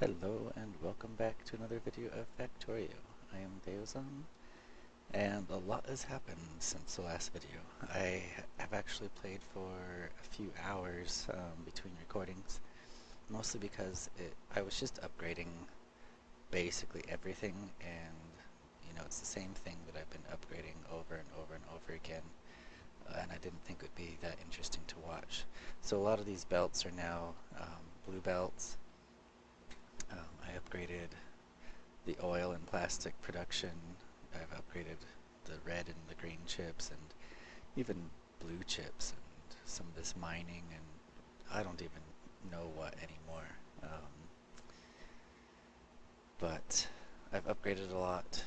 Hello and welcome back to another video of Factorio. I am Deozaan, and a lot has happened since the last video. I have actually played for a few hours between recordings, mostly because I was just upgrading basically everything, and it's the same thing that I've been upgrading over and over and over again, and I didn't think it would be that interesting to watch. So a lot of these belts are now blue belts. I upgraded the oil and plastic production. I've upgraded the red and the green chips and even blue chips and some of this mining and I don't even know what anymore. But I've upgraded a lot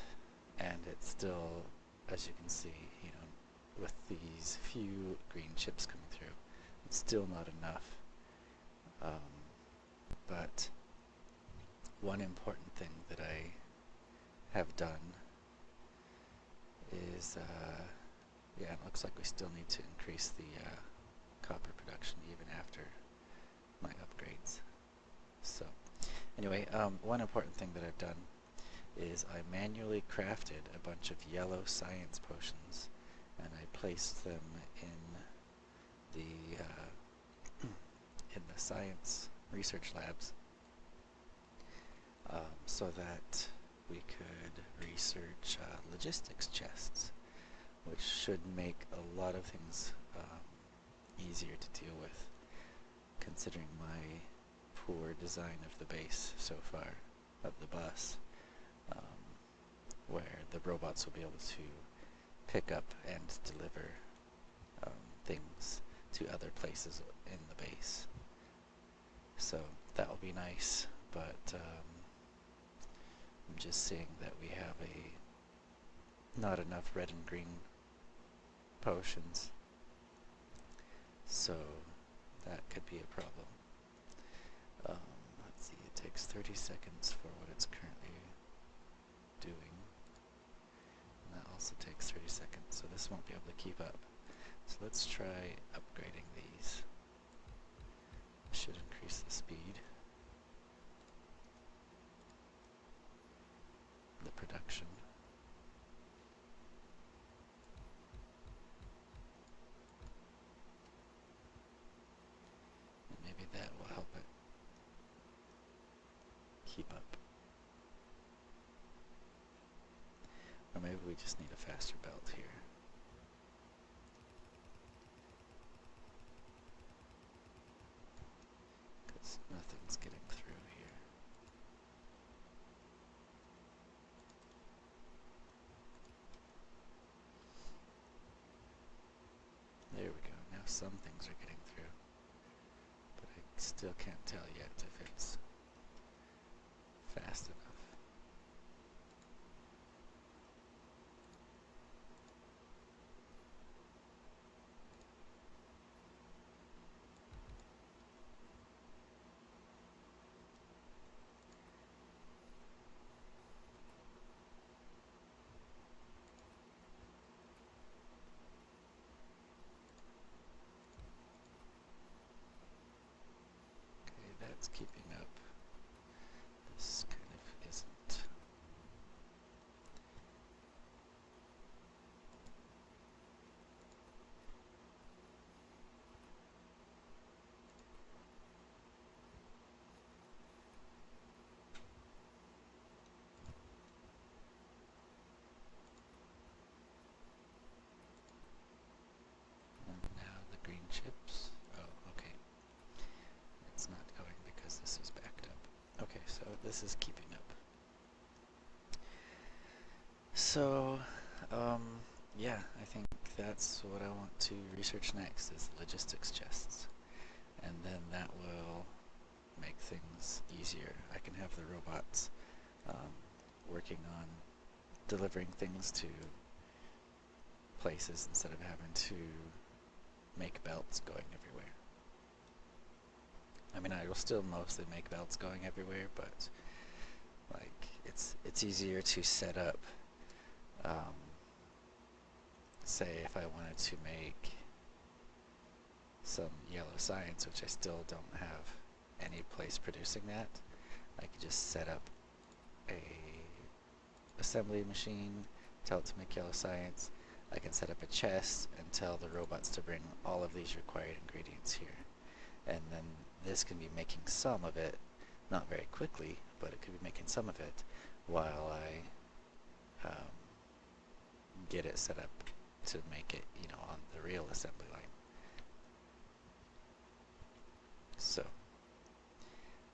and it's still, as you can see, with these few green chips coming through, it's still not enough. But one important thing that I have done is, yeah, it looks like we still need to increase the copper production even after my upgrades. So anyway, one important thing that I've done is I manually crafted a bunch of yellow science potions and I placed them in the in the science research labs so that we could research logistics chests, which should make a lot of things easier to deal with, considering my poor design of the base so far, of the bus, where the robots will be able to pick up and deliver things to other places in the base. So that will be nice, but I'm just seeing that we have not enough red and green potions, so that could be a problem. Let's see, it takes 30 seconds for what it's currently doing, and that also takes 30 seconds, so this won't be able to keep up. So let's try upgrading these. Should increase the speed, the production. And maybe that will help it keep up. Or maybe we just need a faster belt here. Because nothing's getting through here. There we go. Now some things are getting through. But I still can't tell yet if it's fast enough. Okay, that's keeping up. This kind of isn't. And now the green chips. Oh, okay. It's not going because this is backed up. Okay, so this is keeping up. So, yeah, I think that's what I want to research next, is logistics chests. And then that will make things easier. I can have the robots working on delivering things to places instead of having to make belts going everywhere. I mean, I will still mostly make belts going everywhere, but like it's easier to set up. Say if I wanted to make some yellow science, which I still don't have any place producing that, I could just set up a assembly machine, tell it to make yellow science. I can set up a chest and tell the robots to bring all of these required ingredients here. And then this can be making some of it, not very quickly, but it could be making some of it while I get it set up to make it, on the real assembly line. So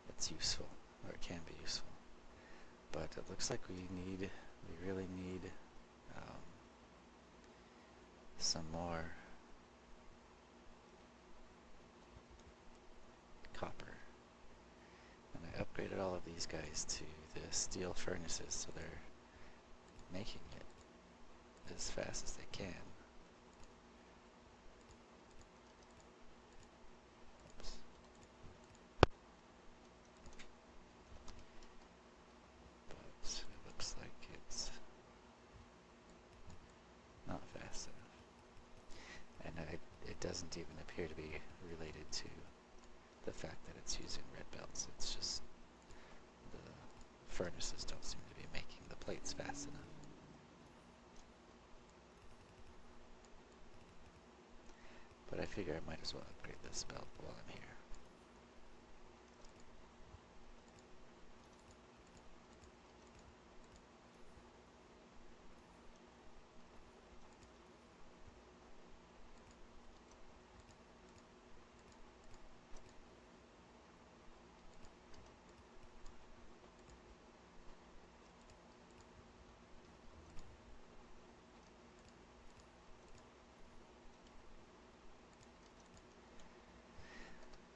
it's useful, or it can be useful. But it looks like we really need some more copper. And I upgraded all of these guys to the steel furnaces, so they're making it as fast as they can. Oops. But it looks like it's not fast enough. And it doesn't even appear to be related to the fact that it's using red belts. It's just the furnaces don't seem to be making the plates fast enough. But I figure I might as well upgrade this belt while I'm here.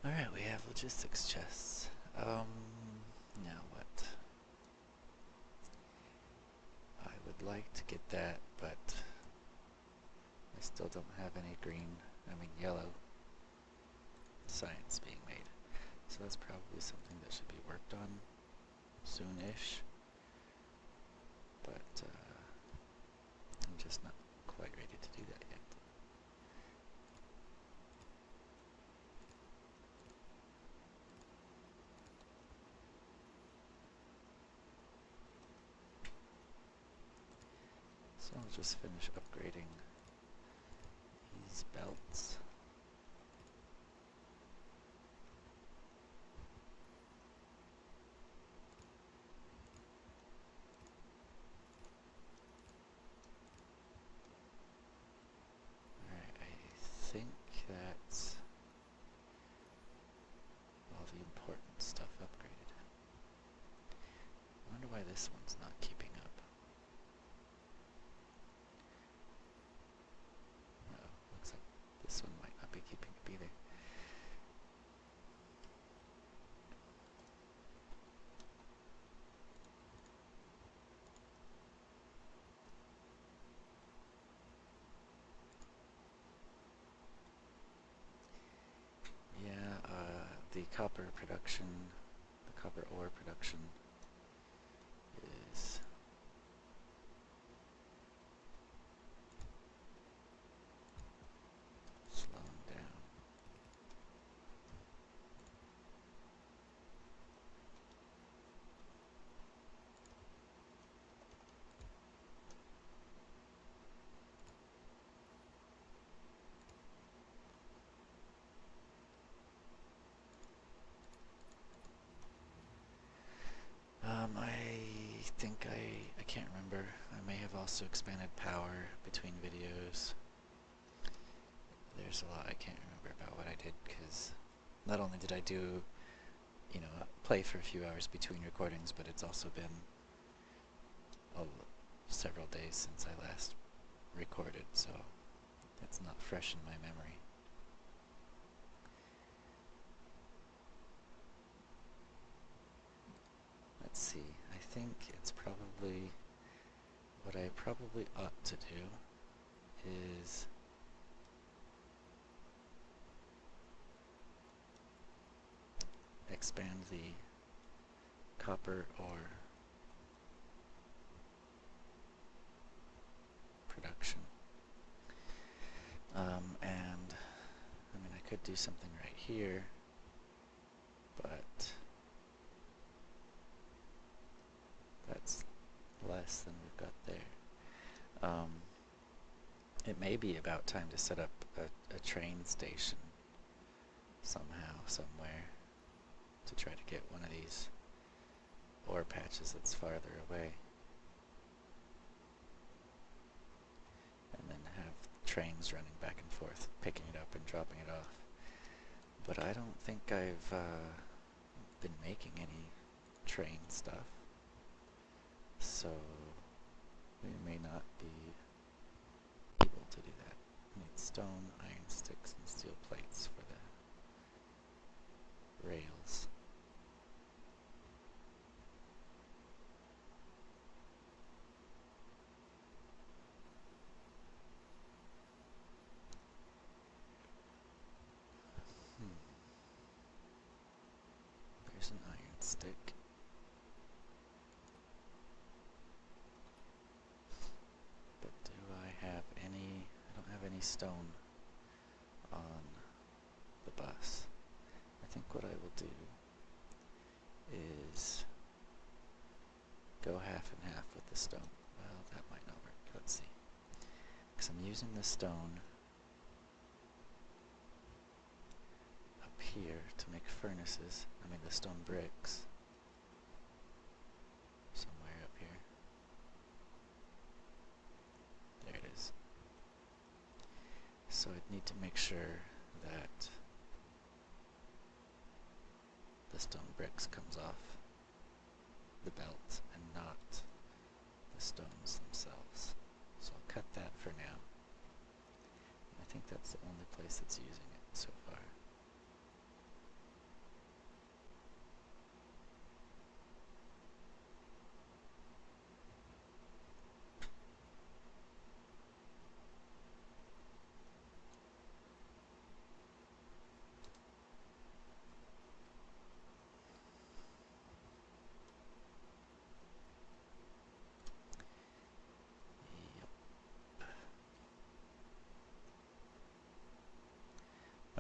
Alright, we have logistics chests. Now what? I would like to get that, but I still don't have any yellow science being made. So that's probably something that should be worked on soon-ish. But I'm just not quite ready to do that yet. So I'll just finish upgrading these belts. Alright, I think that's all the important stuff upgraded. I wonder why this one's not keeping up. Looks like this one might not be keeping up either. Yeah, the copper ore production is slowing down. I think I can't remember. I may have also expanded power between videos. There's a lot I can't remember about what I did, because not only did I do, play for a few hours between recordings, but it's also been several days since I last recorded, so it's not fresh in my memory. Let's see, I think it's probably, what I probably ought to do is expand the copper ore production. And I could do something right here, but may be about time to set up a train station somehow, somewhere, to try to get one of these ore patches that's farther away. And then have trains running back and forth, picking it up and dropping it off. But I don't think I've been making any train stuff, so we may not be able to do that. We need stone, iron sticks, and steel plates for the rails. There's an iron stick. But do I have any? I don't have any stone on the bus. I think what I will do is go half and half with the stone. Well, that might not work. Let's see. Because I'm using the stone up here to make furnaces. I mean the stone bricks. Somewhere up here. There it is. So I'd need to make sure that the stone bricks comes off the belt and not the stones themselves. So I'll cut that for now. I think that's the only place that's using it so far.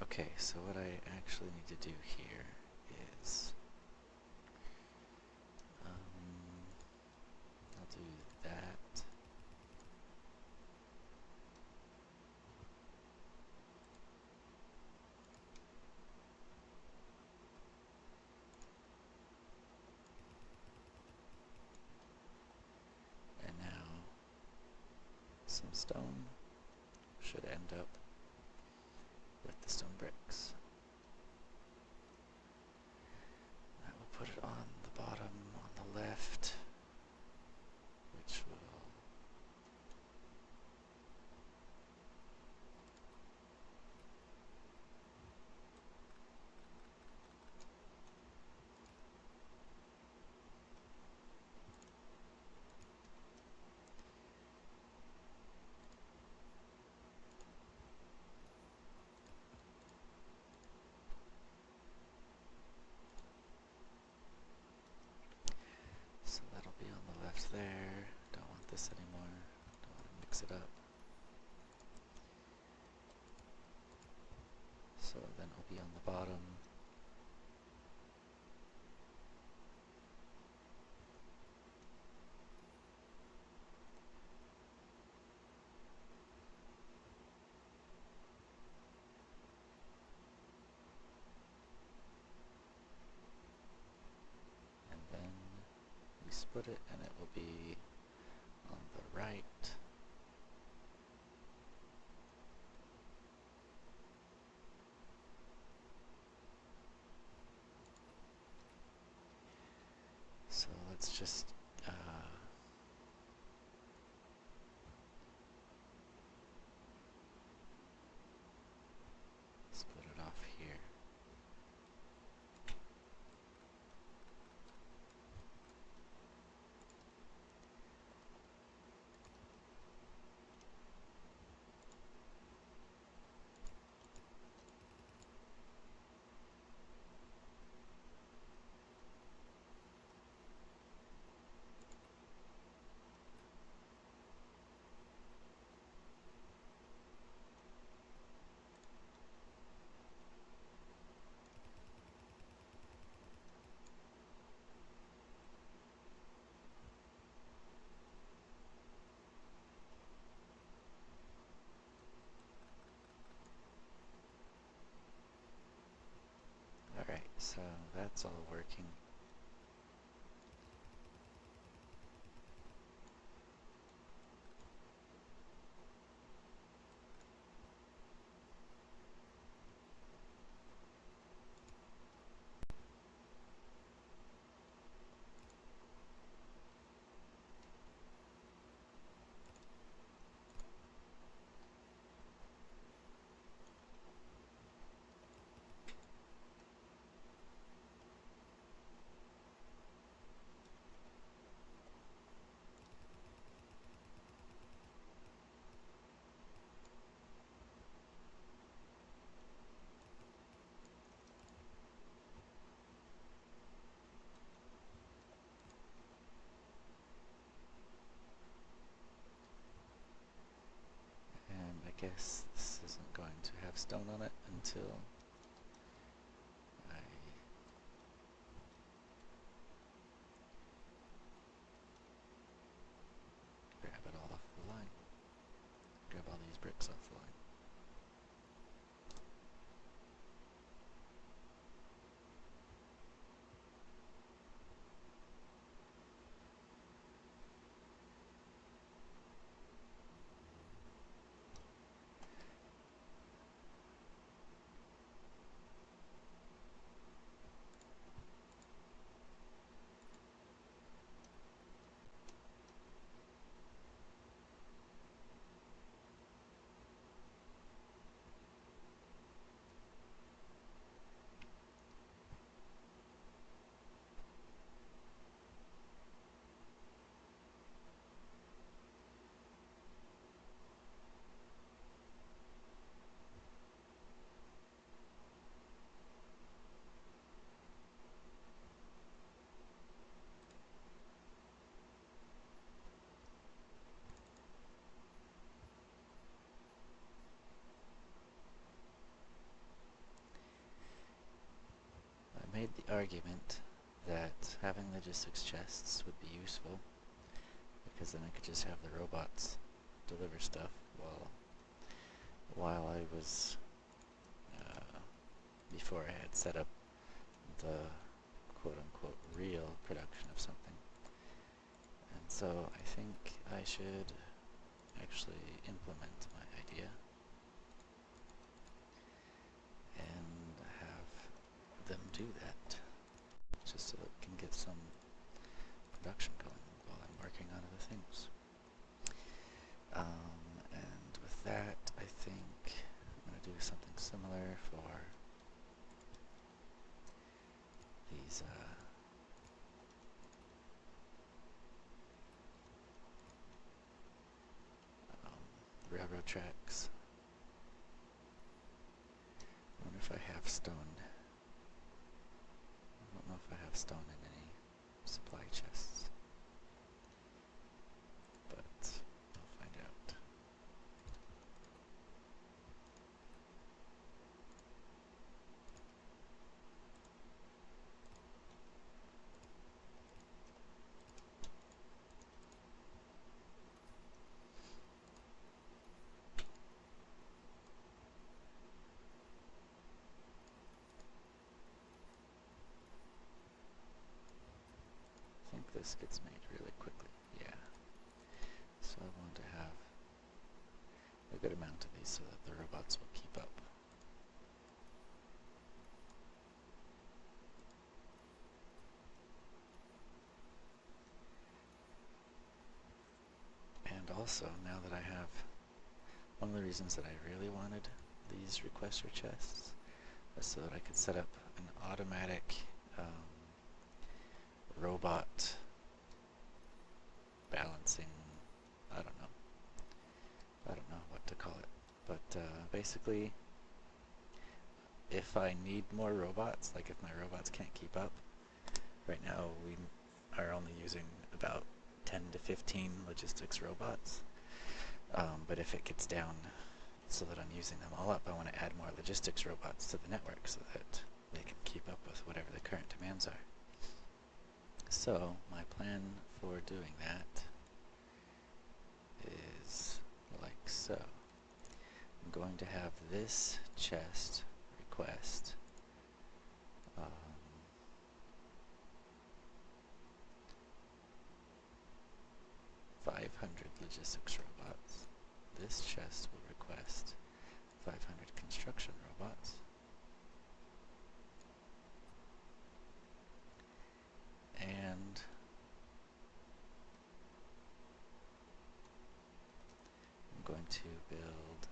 Okay, so what I actually need to do here is, I'll do that. And now some stone should end up with the stone bricks. I will put it on the bottom on the left, which will so that'll be on the left there. Don't want this anymore. Don't want to mix it up. So then it'll be on the bottom. And then we split it and it will be on the right. So let's just split it off here. So that's all working. And I guess this isn't going to have stone on it until I grab it all off the line. Grab all these bricks off the line. I made the argument that having logistics chests would be useful, because then I could just have the robots deliver stuff while I was before I had set up the quote-unquote real production of something. And so I think I should actually implement my idea and have them do that, just so that we can get some production going while I'm working on other things. And with that, I think I'm going to do something similar for these railroad tracks. I wonder if I have stone. I don't know if I have stone in any supply chests, but I'll find out. I think this gets made really quickly, yeah. So I want to have a good amount of these so that the robots will keep up. And also, now that I have, one of the reasons that I really wanted these requester chests was so that I could set up an automatic robot balancing, I don't know what to call it, but basically if I need more robots, like if my robots can't keep up, right now we are only using about 10 to 15 logistics robots, but if it gets down so that I'm using them all up, I want to add more logistics robots to the network so that they can keep up with whatever the current demands are. So my plan for doing that is like so. I'm going to have this chest request 500 logistics robots. This chest will request 500 construction robots. And I'm going to build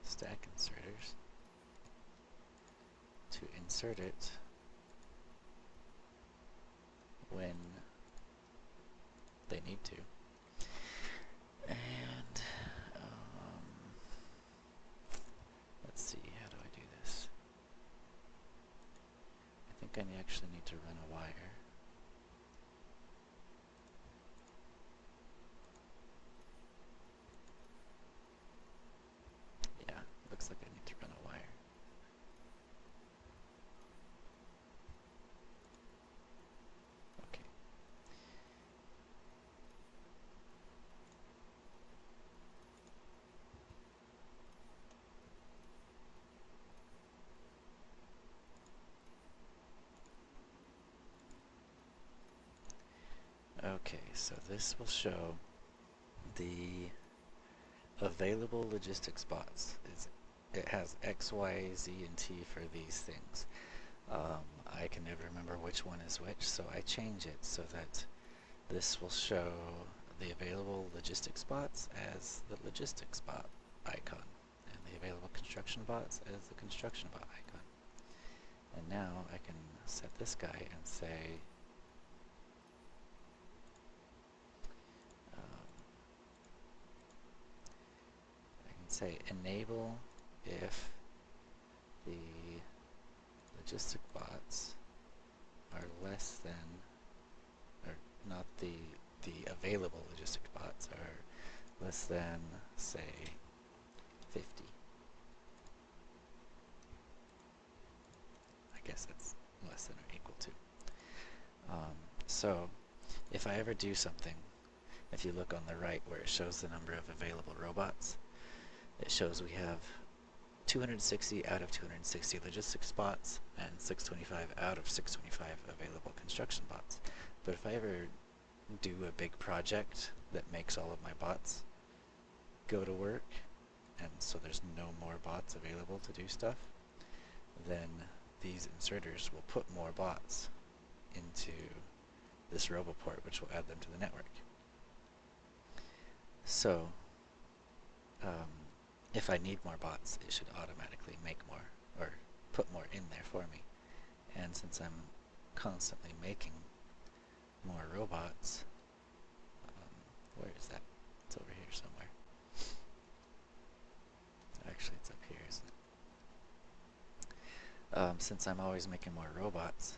stack inserters to insert it when they need to. And let's see, how do I do this? I think I actually need to run a wire. Yeah, looks like I need to run a wire. Okay. Okay, so this will show the available logistics bots. It has X, Y, Z, and T for these things. I can never remember which one is which, so I change it so that this will show the available logistics bots as the logistics bot icon, and the available construction bots as the construction bot icon. And now I can set this guy and say enable if the logistic bots are less than, or not the available logistic bots are less than, say, 50. I guess that's less than or equal to. So if I ever do something, if you look on the right where it shows the number of available robots, it shows we have 260 out of 260 logistics spots and 625 out of 625 available construction bots. But if I ever do a big project that makes all of my bots go to work, and so there's no more bots available to do stuff, then these inserters will put more bots into this roboport, which will add them to the network. So if I need more bots, it should automatically make more, or put more in there for me. And since I'm constantly making more robots, where is that? It's over here somewhere. Actually, it's up here, isn't it? Since I'm always making more robots,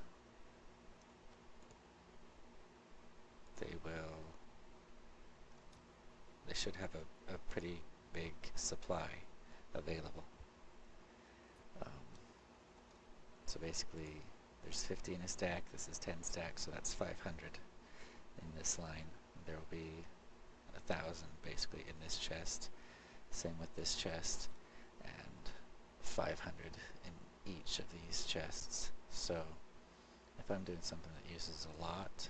they should have a pretty big supply available. So basically, there's 50 in a stack, this is 10 stacks, so that's 500 in this line. There will be 1,000 basically in this chest, same with this chest, and 500 in each of these chests. So if I'm doing something that uses a lot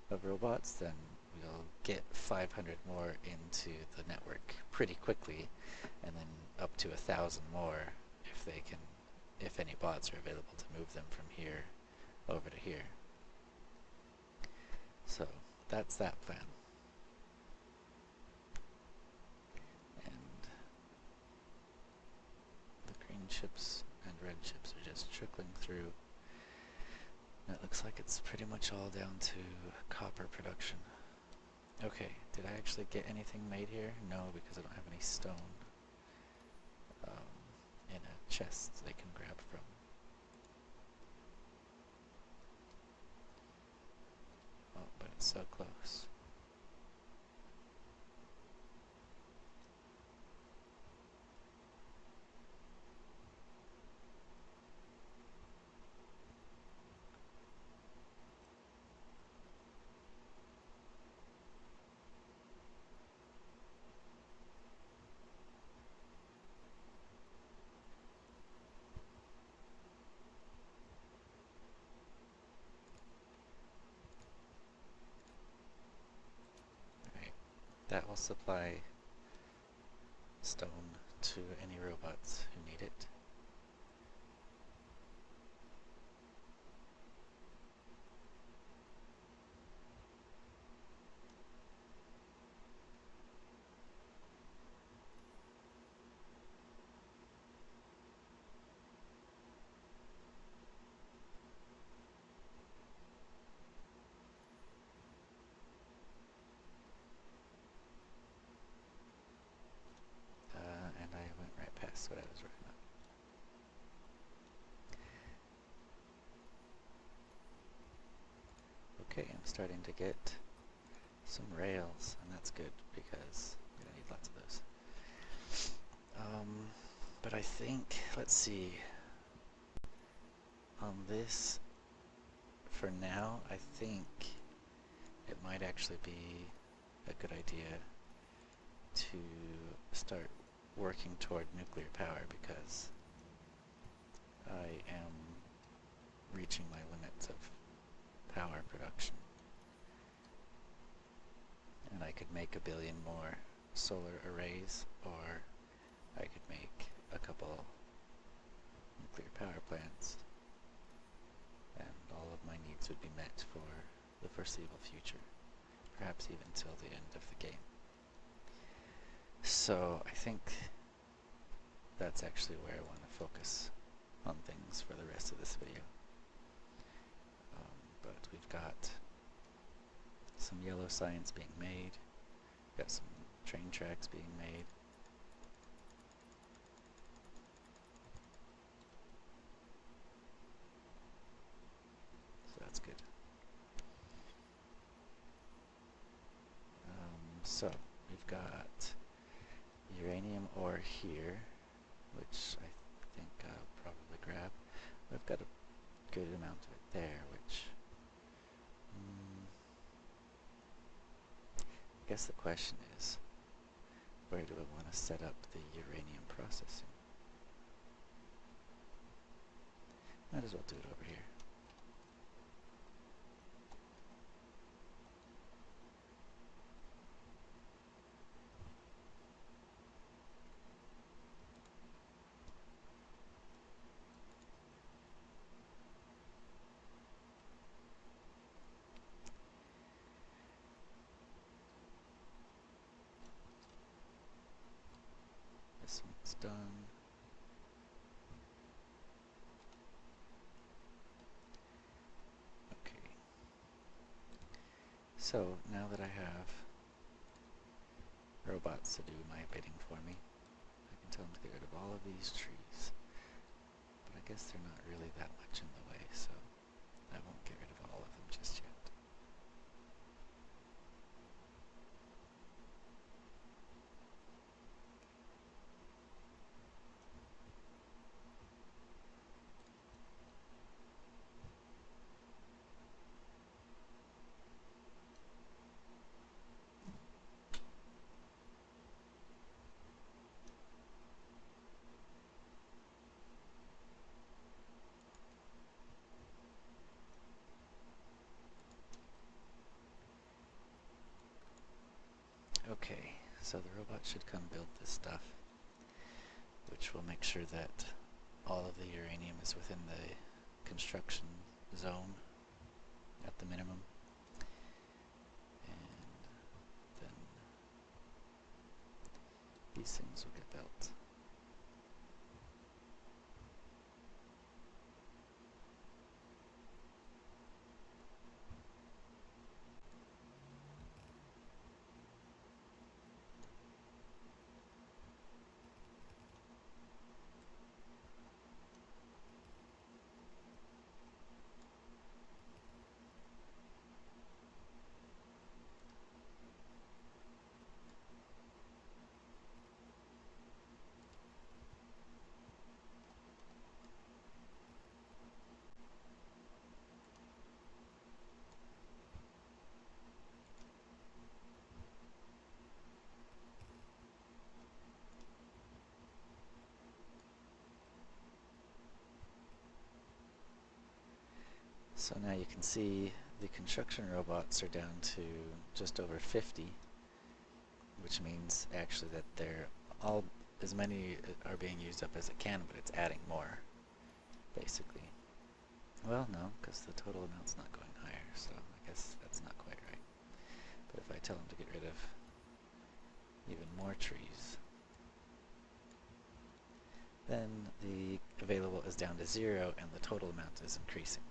of robots, then we'll get 500 more into the network pretty quickly, and then up to 1,000 more if any bots are available to move them from here over to here. So that's that plan. And the green chips and red chips are just trickling through. And it looks like it's pretty much all down to copper production. Okay, did I actually get anything made here? No, because I don't have any stone in a chest they can grab from. Oh, but it's so close. That will supply stone to any robots who need it. And I went right past what I was working on. Okay, I'm starting to get some rails, and that's good because we're gonna need lots of those. But I think, let's see, on this, for now, I think it might actually be a good idea to start working toward nuclear power because I am reaching my limits of power production. And I could make 1 billion more solar arrays, or I could make a couple nuclear power plants, and all of my needs would be met for the foreseeable future, perhaps even till the end of the game. So I think that's actually where I want to focus on things for the rest of this video. But we've got some yellow signs being made, got some train tracks being made. So that's good. So we've got uranium ore here, which I think I'll probably grab. We've got a good amount of it there, which I guess the question is, where do I want to set up the uranium processing? Might as well do it over here. This one's done. Okay. So now that I have robots to do my bidding for me, I can tell them to get rid of all of these trees. But I guess they're not really that much in the way, so I won't get rid of all of them just yet. Okay, so the robot should come build this stuff, which will make sure that all of the uranium is within the construction zone at the minimum. And then these things will get built. So now you can see the construction robots are down to just over 50, which means actually that they're all, as many are being used up as it can, but it's adding more, basically. Well, no, because the total amount's not going higher, so I guess that's not quite right. But if I tell them to get rid of even more trees, then the available is down to 0 and the total amount is increasing.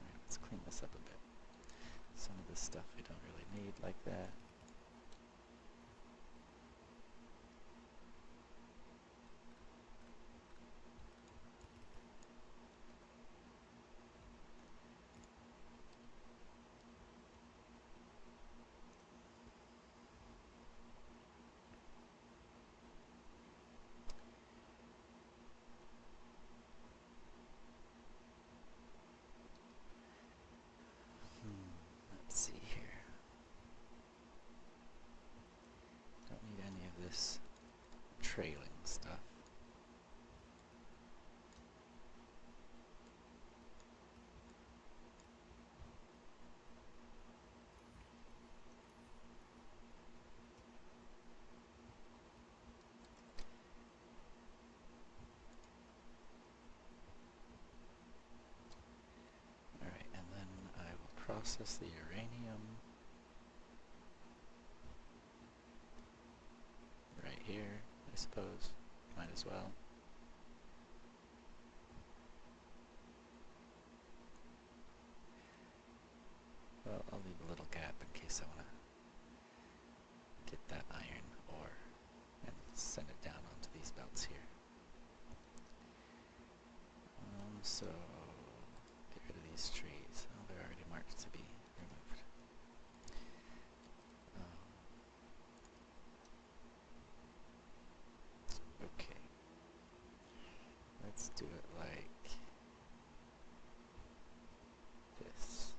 Alright, let's clean this up a bit. Some of this stuff we don't really need like that. Let's see here. Don't need any of this trailing stuff. Alright, and then I will process the uranium right here, I suppose. Might as well. Well, I'll leave a little gap in case I want to get that iron ore and send it down onto these belts here. So get rid of these trees. Oh, they're already marked to be removed. Okay. Let's do it like this.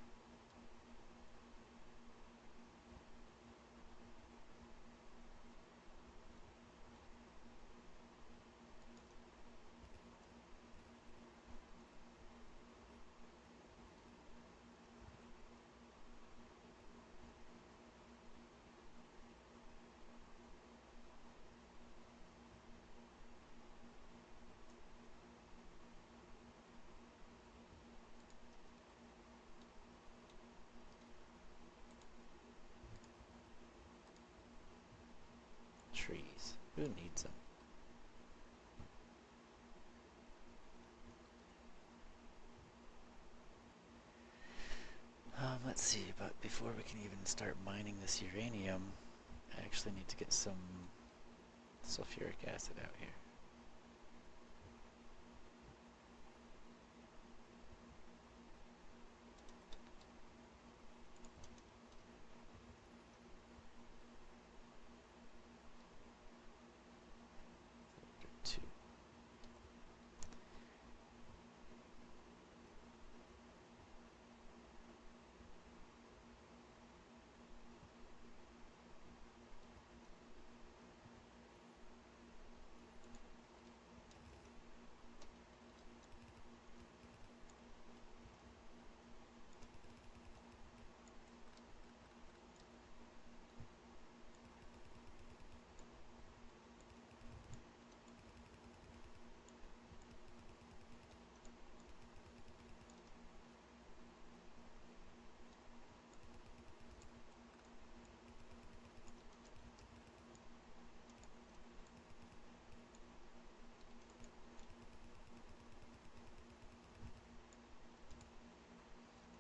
Trees. Who needs them? Let's see, but before we can even start mining this uranium, I actually need to get some sulfuric acid out here. Two.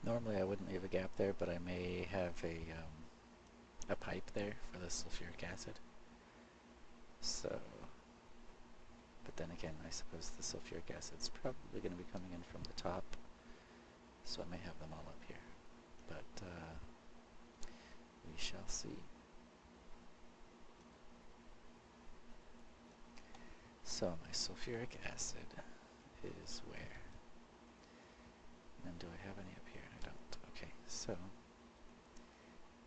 Normally I wouldn't leave a gap there, but I may have a pipe there for the sulfuric acid. So, but then again, I suppose the sulfuric acid's probably going to be coming in from the top, so I may have them all up here. But we shall see. So my sulfuric acid is where? And do I have any up here? I don't. Okay, so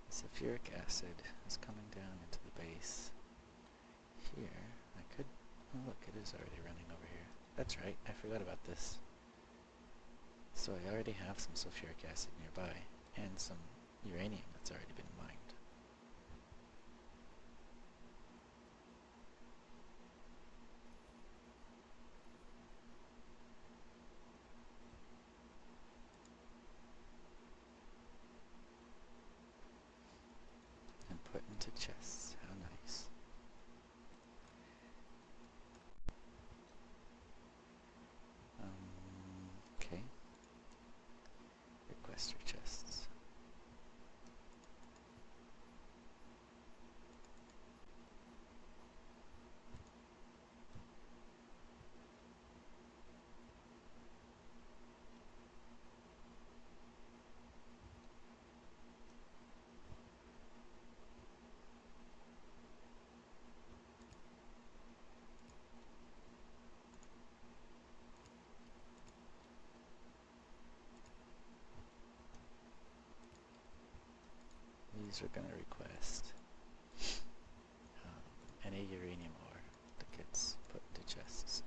sulfuric acid is coming down into the base here. I could, oh look, it is already running over here. That's right, I forgot about this. So I already have some sulfuric acid nearby, and some uranium that's already been mined. And put into chests. How nice. Okay. Requester chests. These are going to request any uranium ore that gets put into chests.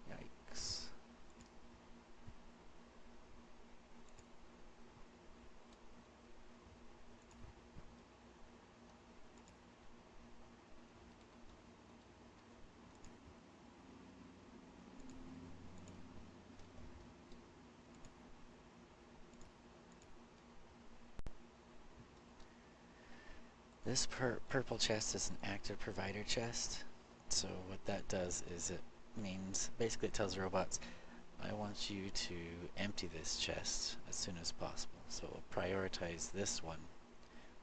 Yikes. This purple chest is an active provider chest. So what that does is it means, basically it tells robots, I want you to empty this chest as soon as possible. So we'll prioritize this one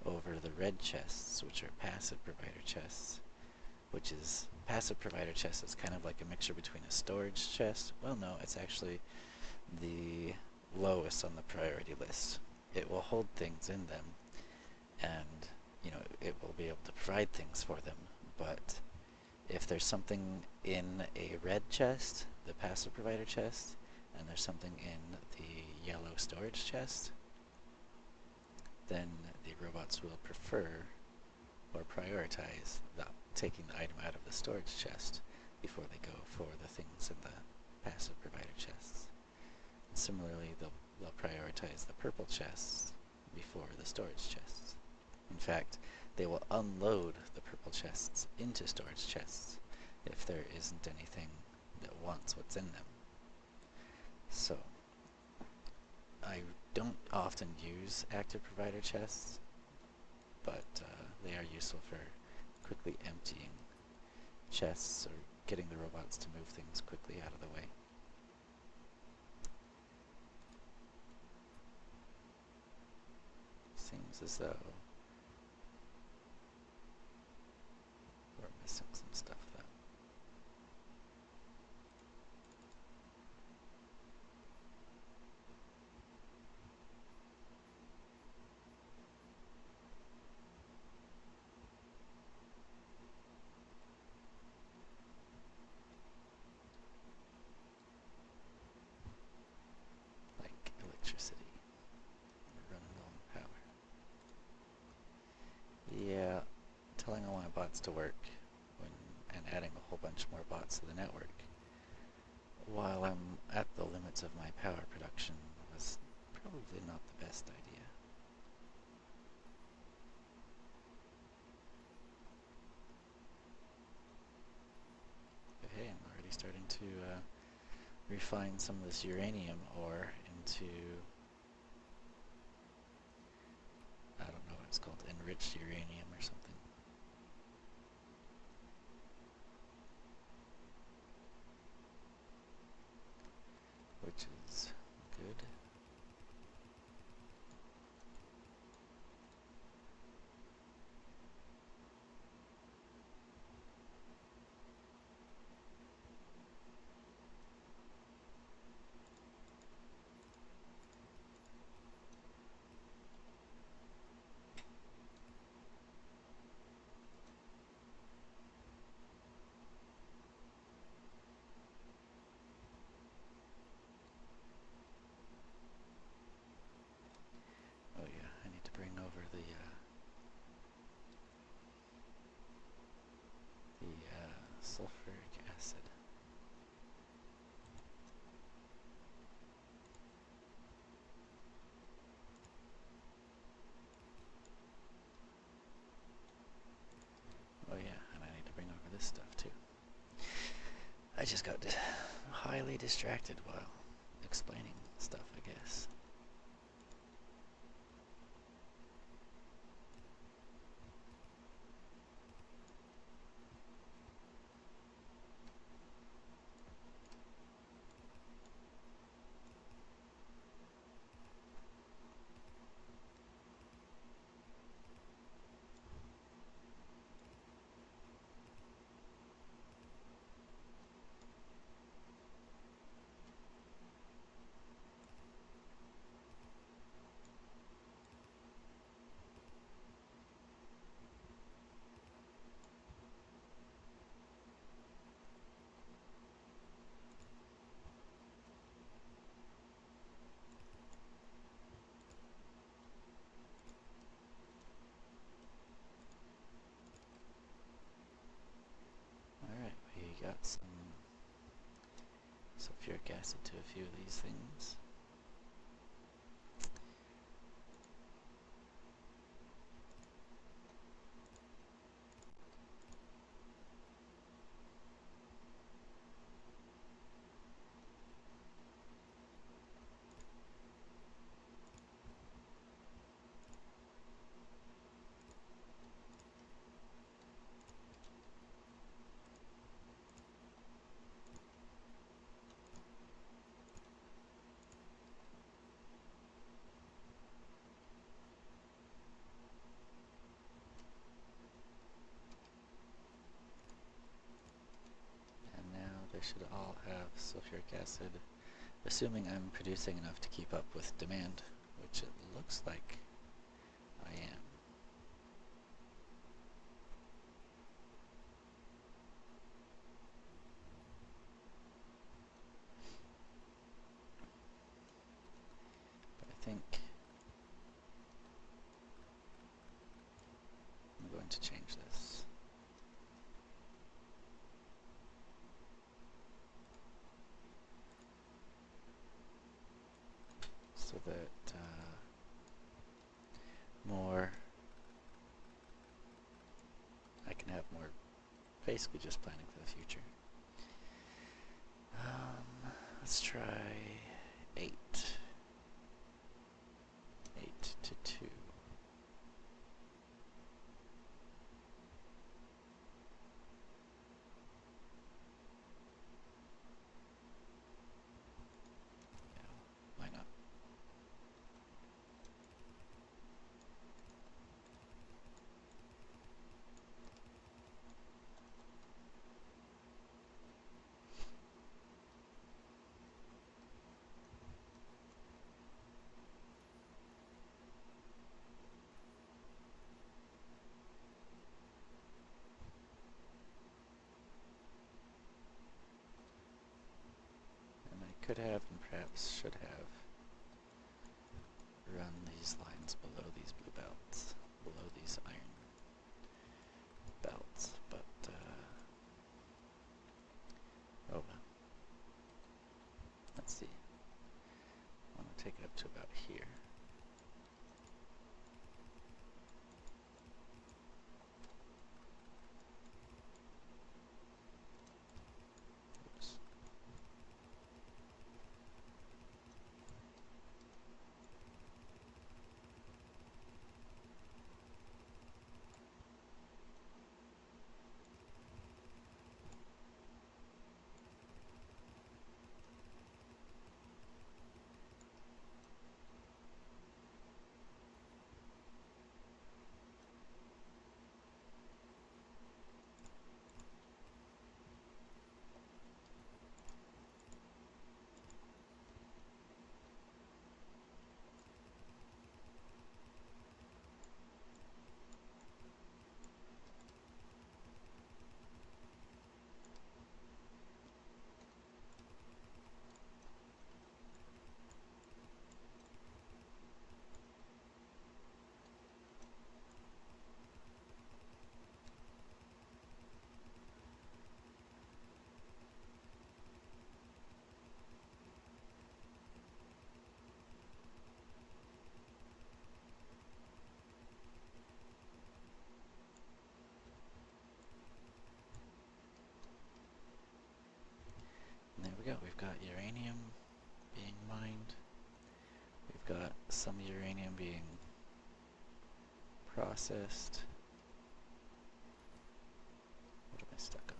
over the red chests, which are passive provider chests, which is, passive provider chest is kind of like a mixture between a storage chest. Well, no, it's actually the lowest on the priority list. It will hold things in them, and you know, it will be able to provide things for them, but if there's something in a red chest, the passive provider chest, and there's something in the yellow storage chest, then the robots will prefer or prioritize taking the item out of the storage chest before they go for the things in the passive provider chests. And similarly, they'll prioritize the purple chests before the storage chests. In fact, they will unload the purple chests into storage chests if there isn't anything that wants what's in them. So, I don't often use active provider chests, but they are useful for quickly emptying chests or getting the robots to move things quickly out of the way. Seems as though we're missing some stuff though. Like electricity. We're running low on power. Yeah, telling all my bots to work and adding a whole bunch more bots to the network while I'm at the limits of my power production was probably not the best idea. But hey, I'm already starting to refine some of this uranium ore into, I don't know what it's called, enriched uranium or something. Which is good. sulfuric acid. Oh yeah, and I need to bring over this stuff too. I just got highly distracted while explaining stuff, I guess. Alright, we got some sulfuric acid to a few of these things. They should all have sulfuric acid, assuming I'm producing enough to keep up with demand, which it looks like I am. But I think I'm going to change this. So that I can have more, basically just planning for the future. Let's try 8. 8 to 2. Yeah, why not? Could have and perhaps should have run these lines below these blue belts, below these iron belts, but oh well. Let's see. I want to take it up to about here. Oops. processed. What am I stuck on?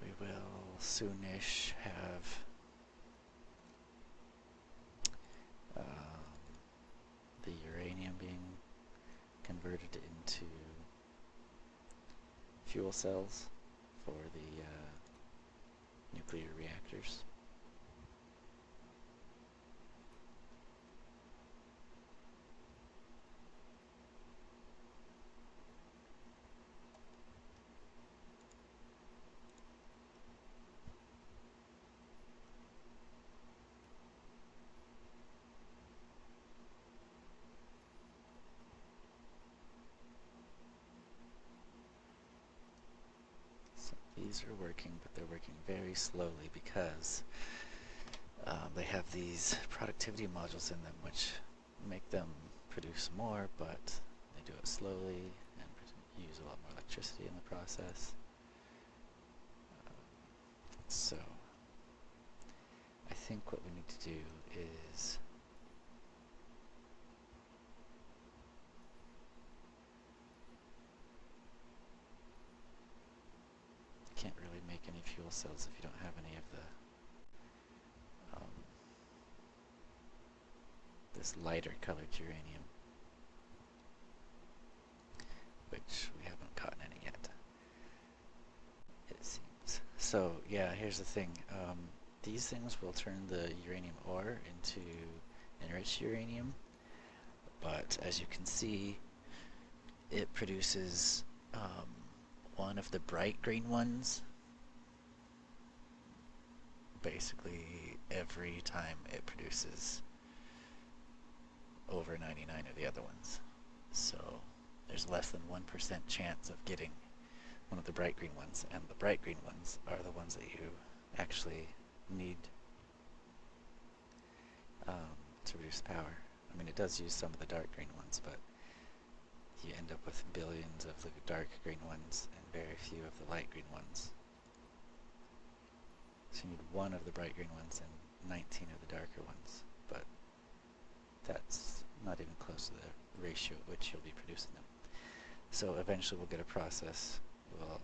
We will soonish have the uranium being converted into fuel cells for the nuclear reactors. These are working, but they're working very slowly because they have these productivity modules in them which make them produce more, but they do it slowly and use a lot more electricity in the process. So I think what we need to do is can't really make any fuel cells if you don't have any of the this lighter colored uranium, which we haven't gotten any yet, it seems. So yeah, here's the thing. These things will turn the uranium ore into enriched uranium, but as you can see, it produces one of the bright green ones basically every time it produces over 99 of the other ones. So there's less than 1% chance of getting one of the bright green ones, and the bright green ones are the ones that you actually need to produce power. I mean, it does use some of the dark green ones, but you end up with billions of the dark green ones and very few of the light green ones. So you need one of the bright green ones and 19 of the darker ones, but that's not even close to the ratio at which you'll be producing them. So eventually we'll get a process, we'll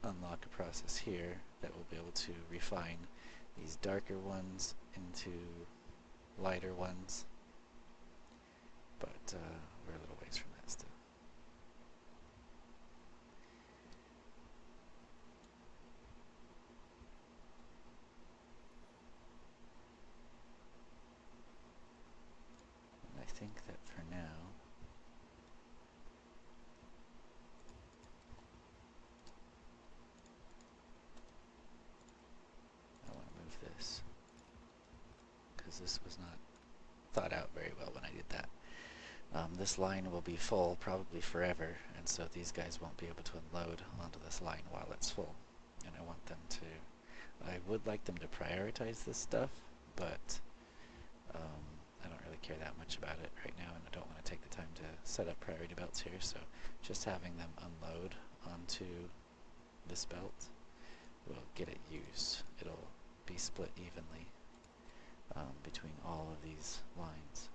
unlock a process here that will be able to refine these darker ones into lighter ones, but we're a little ways from that still. And I think that for now, I want to move this, because this was not thought out very well when I did that. This line will be full probably forever, and so these guys won't be able to unload onto this line while it's full. And I want them to, I would like them to prioritize this stuff, but I don't really care that much about it right now, and I don't want to take the time to set up priority belts here, so just having them unload onto this belt will get it used. It'll be split evenly between all of these lines.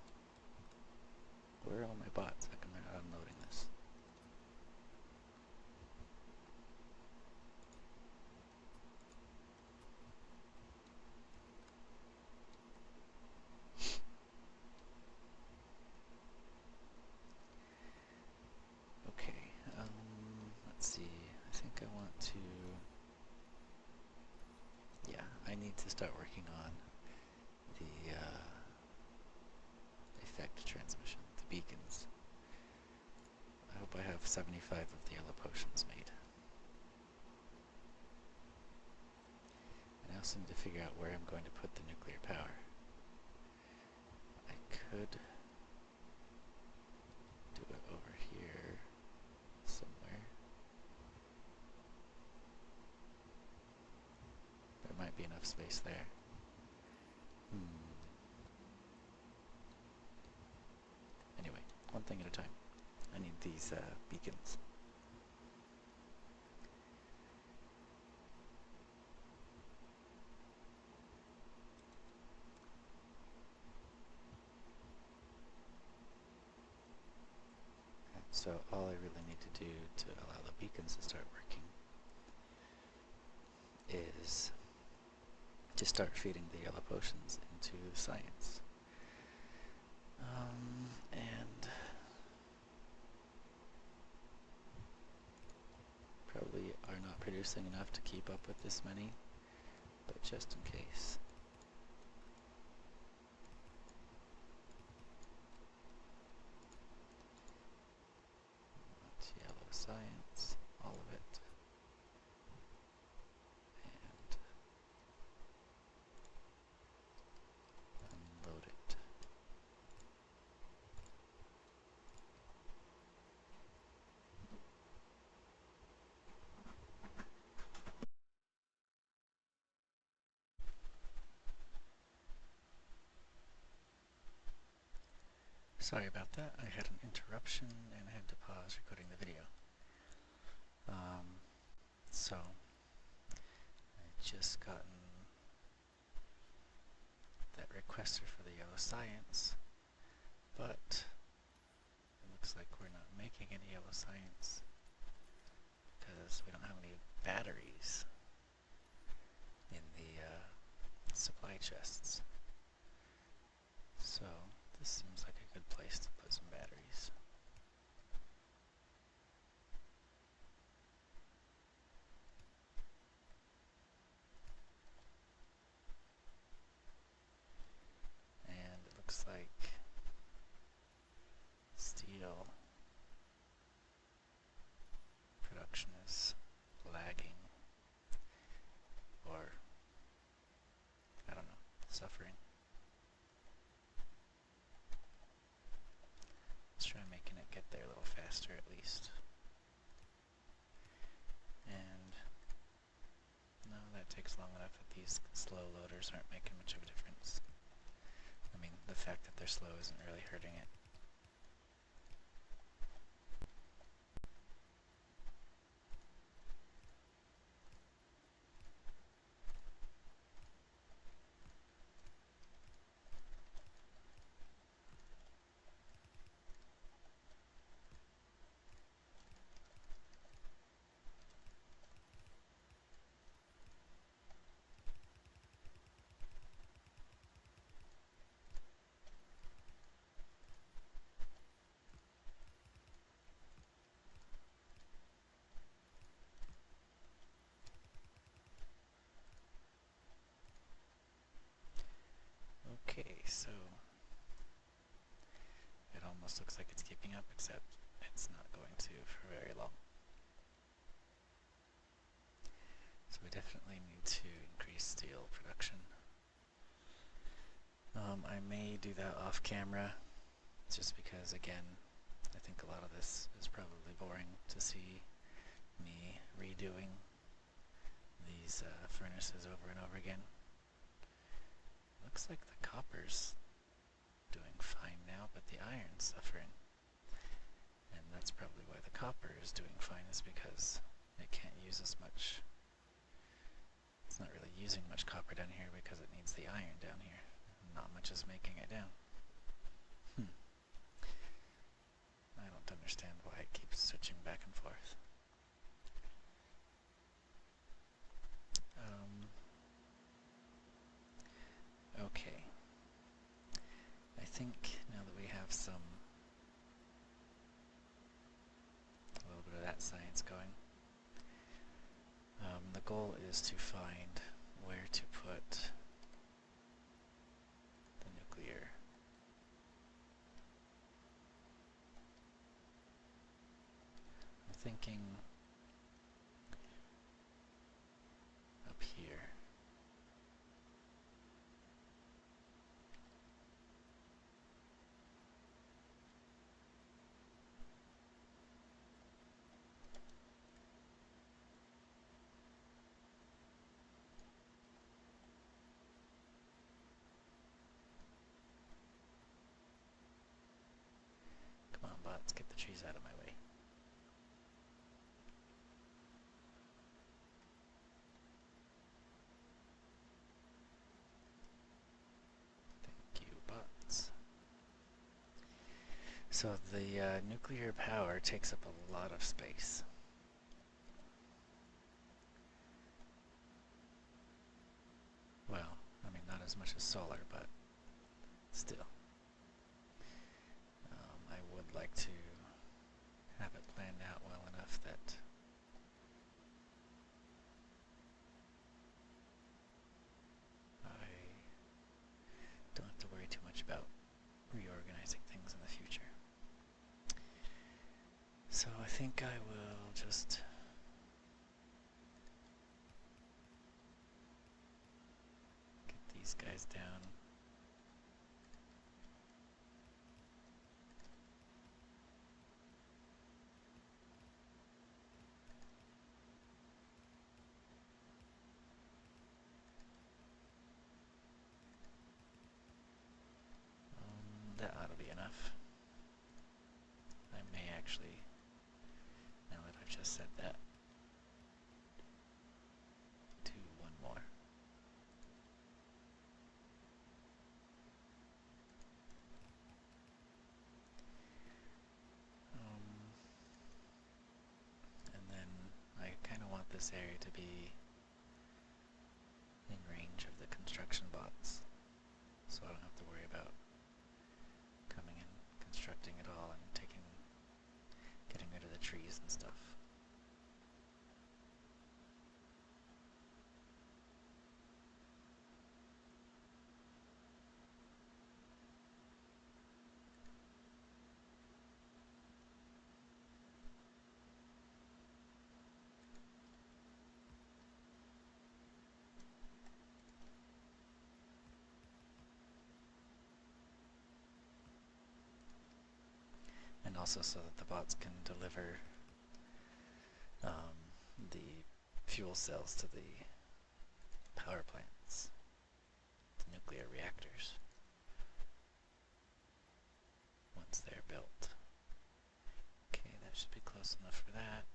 Where are all my bots? How come they're not unloading this? Okay, let's see. I think I want to... Yeah, I need to start working on the effect transmission, the beacons. I hope I have 75 of the yellow potions made. And I also need to figure out where I'm going to put the nuclear power. I could do it over here somewhere. be enough space there. Anyway, one thing at a time. I need these beacons. So all I really need to do to allow the beacons to start working is to start feeding the yellow potions into science. And probably are not producing enough to keep up with this many, but just in case. That's yellow science, all of it. And unload it. Sorry about that, I had an interruption and I had to pause recording the video. So, I just gotten that requester for the yellow science, but it looks like we're not making any yellow science because we don't have any batteries in the supply chests. So this seems like a good place to put some batteries. And it looks like steel production is lagging, or I don't know, suffering. Let's try making it get there a little faster at least. And no, that takes long enough that these slow loaders aren't making much of a difference. I mean, the fact that they're slow isn't really hurting it. Okay, so it almost looks like it's keeping up, except it's not going to for very long. So we definitely need to increase steel production. I may do that off camera, just because, again, I think a lot of this is probably boring to see me redoing these furnaces over and over again. Looks like the copper's doing fine now, but the iron's suffering. And that's probably why the copper is doing fine, is because it can't use as much. It's not really using much copper down here because it needs the iron down here. Not much is making it down. I don't understand why it keeps switching back and forth. Okay. I think now that we have a little bit of that science going, the goal is to find where to put the nuclear. I'm thinking up here. let's get the trees out of my way. Thank you, bots. So the nuclear power takes up a lot of space. Well, I mean, not as much as solar, but still. I would like to have it planned out well enough that I don't have to worry too much about reorganizing things in the future. So I think I will just get these guys down. That ought to be enough. I may actually, now that I've just said that, do one more. And then I kind of want this area to be in range of the construction bots, so I don't have to worry about coming in, constructing it all, and getting rid of the trees and stuff. And also so that the bots can deliver the fuel cells to the power plants, the nuclear reactors, once they're built. Okay, that should be close enough for that.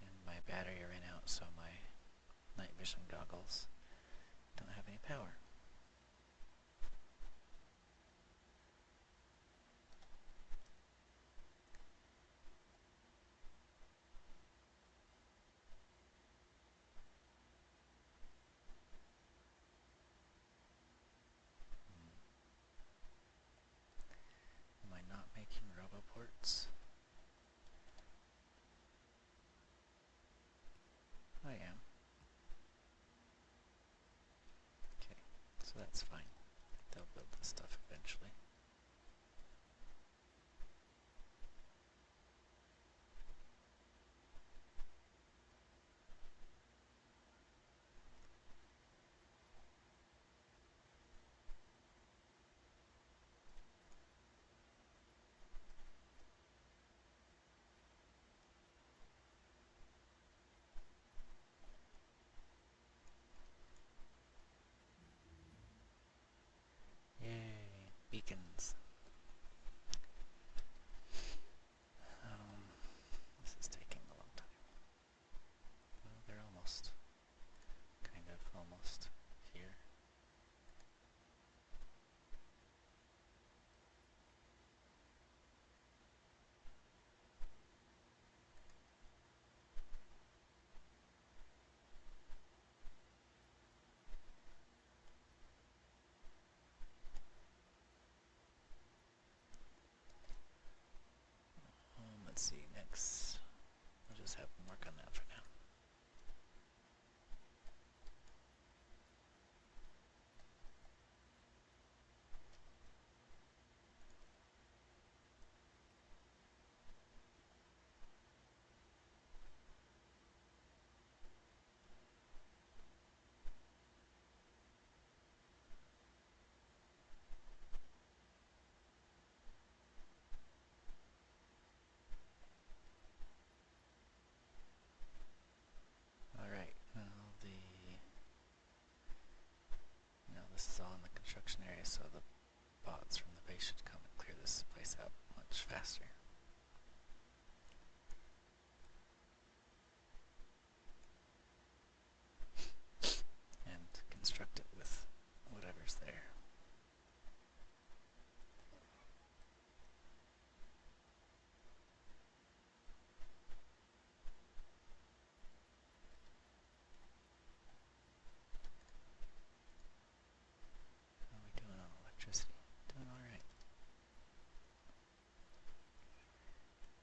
And my battery ran out, so my night vision goggles don't have any power. Am I not making roboports? I am. Okay, so that's fine. They'll build this stuff eventually. Yay, beacons. This is taking a long time. Well, they're almost, kind of almost here. construction area, so the bots from the base should come and clear this place out much faster. And construct it with whatever's there. How are we doing on electricity? Doing alright.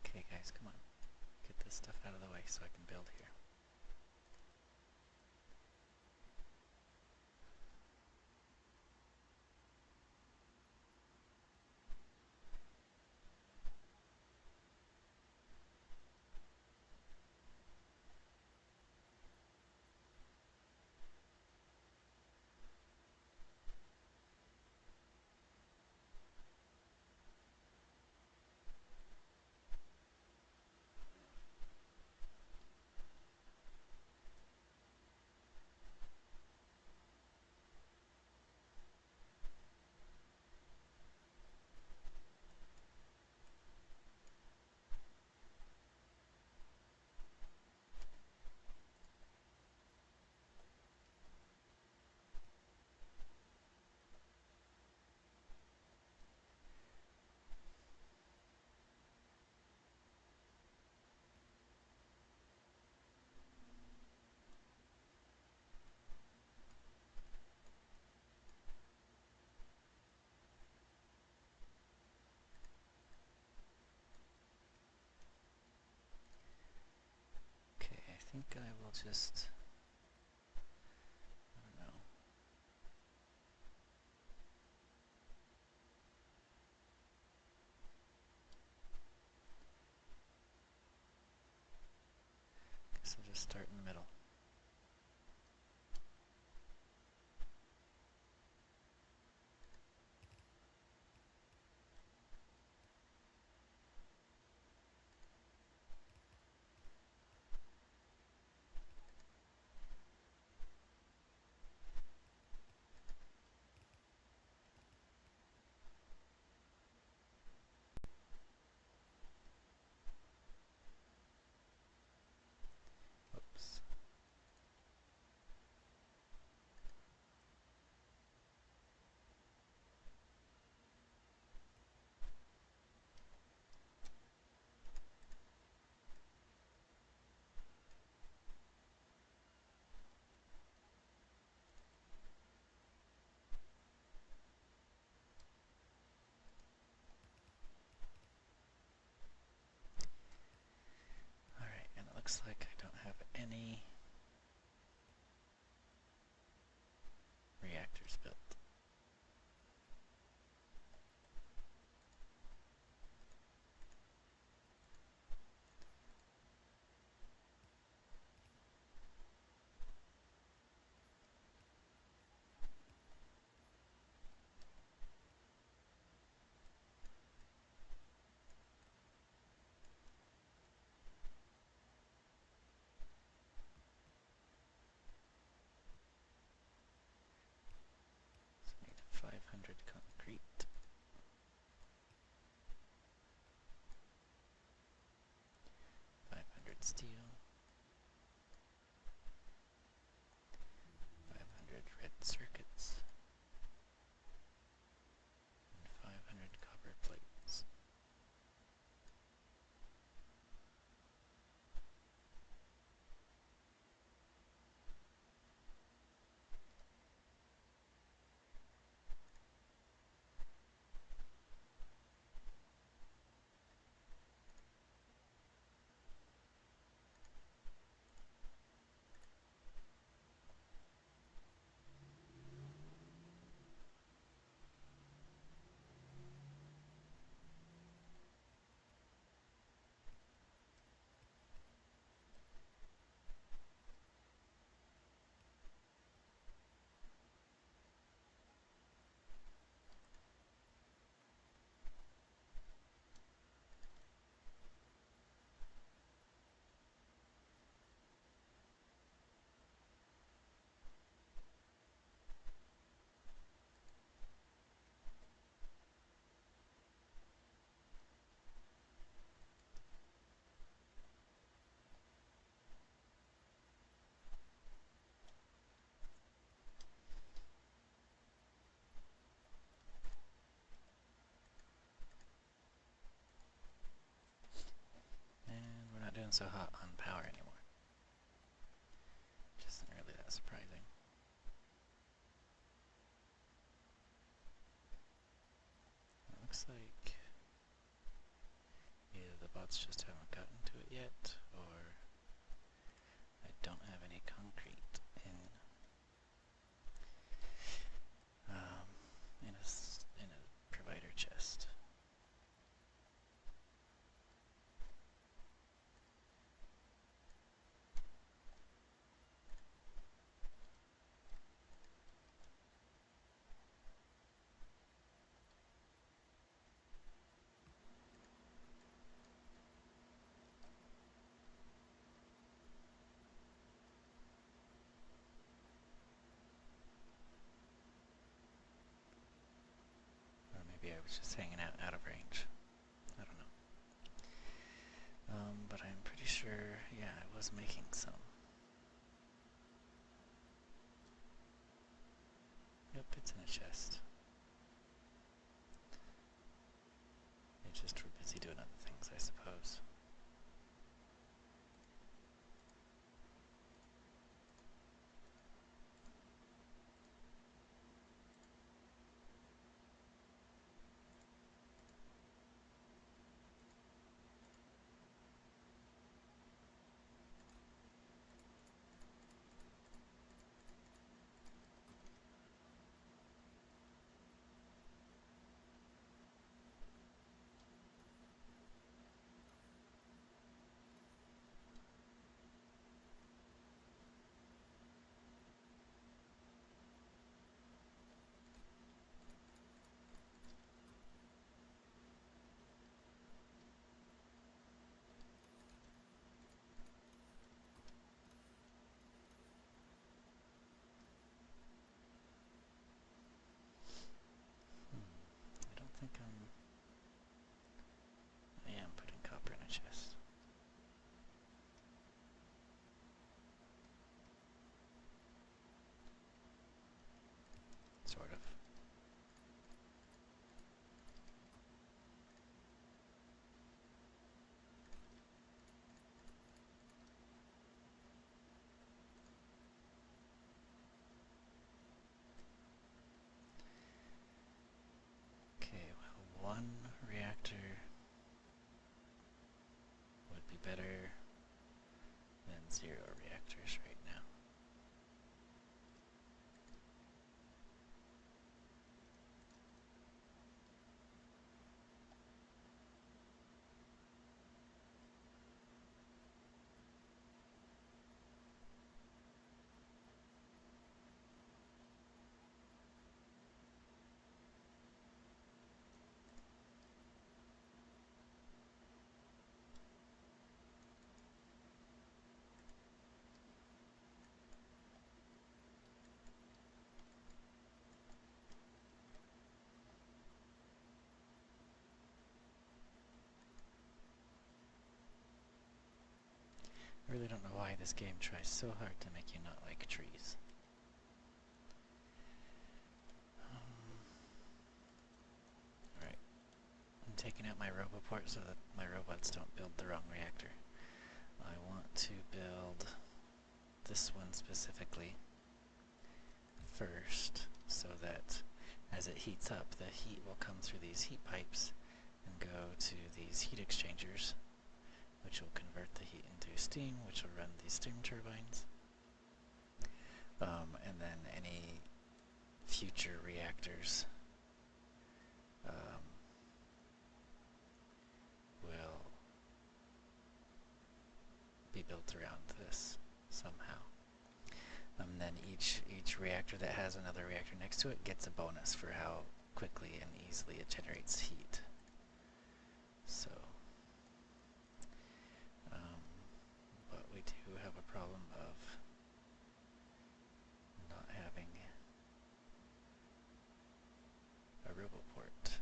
Okay guys, come on. Get this stuff out of the way so I can build here. Okay, I think I will just, I don't know. Guess I'll just start in the middle. Oops. Alright, and it looks like I don't have any reactors built. So I need 500 concrete, 500 steel, 500 red circuits, and 500 copper plates. doing so hot on power anymore. Which isn't really that surprising. It looks like either the bots just haven't gotten to it yet, or I don't have any concrete in a provider chest. Or maybe I was just hanging out of range. I don't know. But I'm pretty sure, yeah, I was making some. Yep, it's in a chest. They just were busy doing other things, I suppose. I don't think I am putting copper in a chest. Sort of. Okay, well, one reactor would be better than 0 reactors right now. I really don't know why this game tries so hard to make you not like trees. Alright, I'm taking out my roboport so that my robots don't build the wrong reactor. I want to build this one specifically first, so that as it heats up, the heat will come through these heat pipes and go to these heat exchangers, which will convert the heat into steam, which will run these steam turbines. And then any future reactors will be built around this somehow. Then each reactor that has another reactor next to it gets a bonus for how quickly and easily it generates heat. So, but we do have a problem of not having a roboport,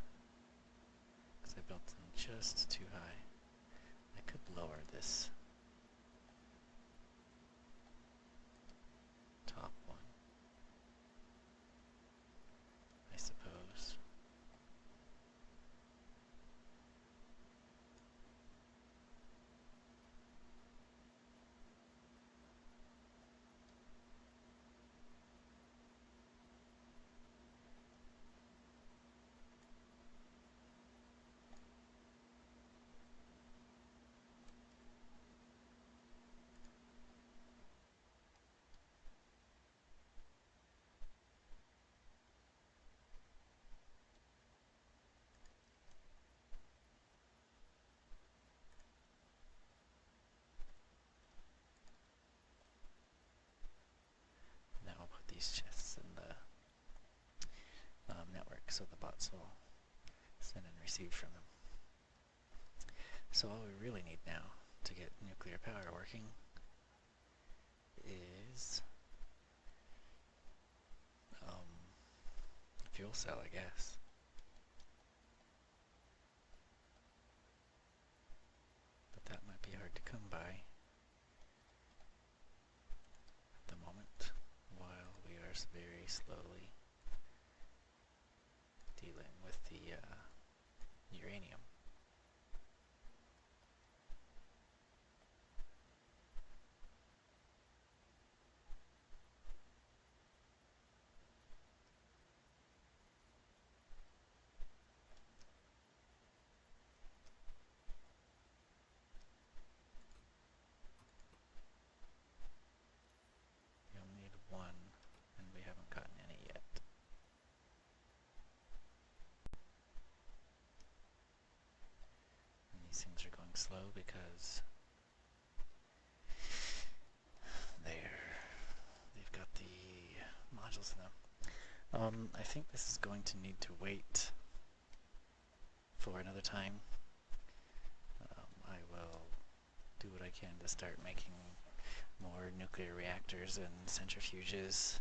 because I built them just too high. I could lower this top one, I suppose. these chests in the network, so the bots will send and receive from them. So all we really need now to get nuclear power working is a fuel cell, I guess. But that might be hard to come by at the moment, while we are very slowly dealing with the uranium. We only need one, and we haven't gotten any yet. And these things are going slow because they've got the modules in them. I think this is going to need to wait for another time. I will do what I can to start making more nuclear reactors and centrifuges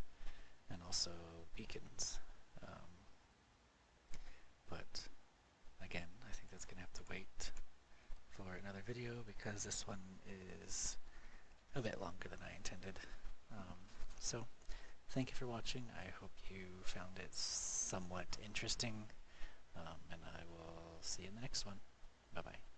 and also beacons. But again, I think that's going to have to wait for another video because this one is a bit longer than I intended. So thank you for watching. I hope you found it somewhat interesting, and I will see you in the next one. Bye-bye.